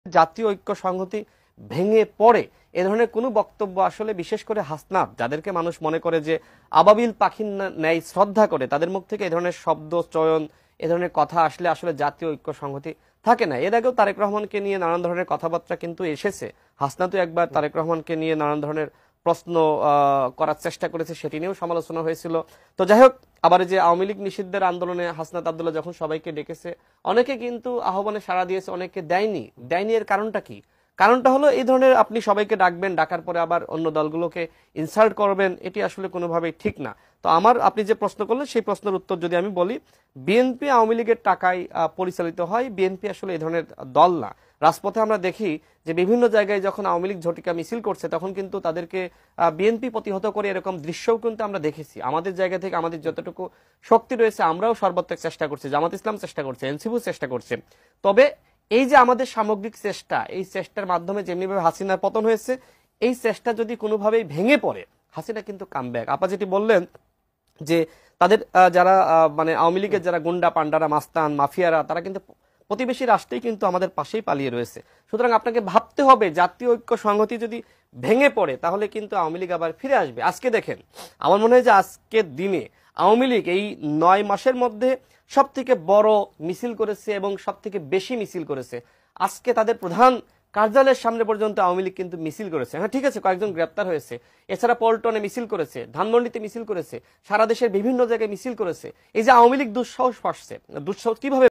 জাতীয় ঐক্য সংহতি ভেঙে পড়ে এ ধরনের কোনো বক্তব্য আসলে বিশেষ করে হাসনাত যাদেরকে মানুষ মনে করে যে আবাবিল পাখির ন্যায় শ্রদ্ধা করে তাদের মুখ থেকে এই ধরনের শব্দ চয়ন এ ধরনের কথা আসলে আসলে জাতীয় ঐক্য সংহতি থাকে না। এর আগেও তারেক রহমানকে নিয়ে নানান ধরনের কথাবার্তা কিন্তু এসেছে। হাসনাতও একবার তারেক রহমানকে নিয়ে নানান ধরনের প্রশ্ন করার চেষ্টা করেছে, সেটি নিয়েও সমালোচনা হয়েছিল। তো যাই হোক, আবার যে আওয়ামী লীগ নিষিদ্ধের আন্দোলনে হাসনাত আব্দুল্লাহ যখন সবাইকে ডেকেছে, অনেকে কিন্তু আহ্বানে সাড়া দিয়েছে, অনেকে দেয়নি। এর কারণটা কি? কারণটা হলো এই ধরনের আপনি সবাইকে ডাকবেন, ডাকার পরে আবার অন্য দলগুলোকে ইনসাল্ট করবেন, এটি আসলে কোনোভাবেই ঠিক না। তো আপনি যে প্রশ্ন করলেন সেই প্রশ্নের উত্তর যদি আমি বলি, বিএনপি আওয়ামী লীগের টাকায় পরিচালিত হয়। বিএনপি আসলে এই ধরনের দল না। রাজপথে আমরা দেখি যে বিভিন্ন জায়গায় যখন আওয়ামী লীগ ঝটিকা মিছিল করছে তখন কিন্তু তাদেরকে বিএনপি প্রতিহত করে এরকম দৃশ্যও কিন্তু আমরা দেখেছি। আমাদের জায়গা থেকে আমাদের যতটুকু শক্তি রয়েছে আমরাও সর্বাত্মক চেষ্টা করছি, জামাত ইসলাম চেষ্টা করছে, এনসিপিও চেষ্টা করছে। তবে এই যে আমাদের সামগ্রিক চেষ্টা, এই চেষ্টার মাধ্যমে যেমনিভাবে হাসিনার পতন হয়েছে, এই চেষ্টা যদি কোনোভাবেই ভেঙে পড়ে, হাসিনা কিন্তু কামব্যাক। আপা যেটি বললেন যে তাদের যারা মানে আওয়ামী লীগের যারা গুন্ডা পান্ডারা মাস্তান মাফিয়ারা তারা কিন্তু প্রতিবেশী রাষ্ট্রেই কিন্তু আমাদের পাশেই পালিয়ে রয়েছে। সুতরাং আপনাকে ভাবতে হবে জাতীয় ঐক্য সংহতি যদি ভেঙে পড়ে তাহলে কিন্তু আওয়ামী লীগ আবার ফিরে আসবে। আজকে দেখেন, আমার মনে হয় যে আজকের দিনে আওয়ামী লীগ এই 9 মাসের মধ্যে সব থেকে বড় মিছিল করেছে এবং সব থেকে বেশি মিছিল করেছে। আজকে তাদের প্রধান কার্যালয়ের সামনে পর্যন্ত আওয়ামী লীগ কিন্তু মিছিল করেছে। হ্যাঁ ঠিক আছে, কয়েকজন গ্রেপ্তার হয়েছে, এছাড়া পল্টনে মিছিল করেছে, ধানমন্ডিতে মিছিল করেছে, সারা দেশের বিভিন্ন জায়গায় মিছিল করেছে। এই যে আওয়ামী লীগ দুঃসাহস পাচ্ছে, দুঃসাহস কিভাবে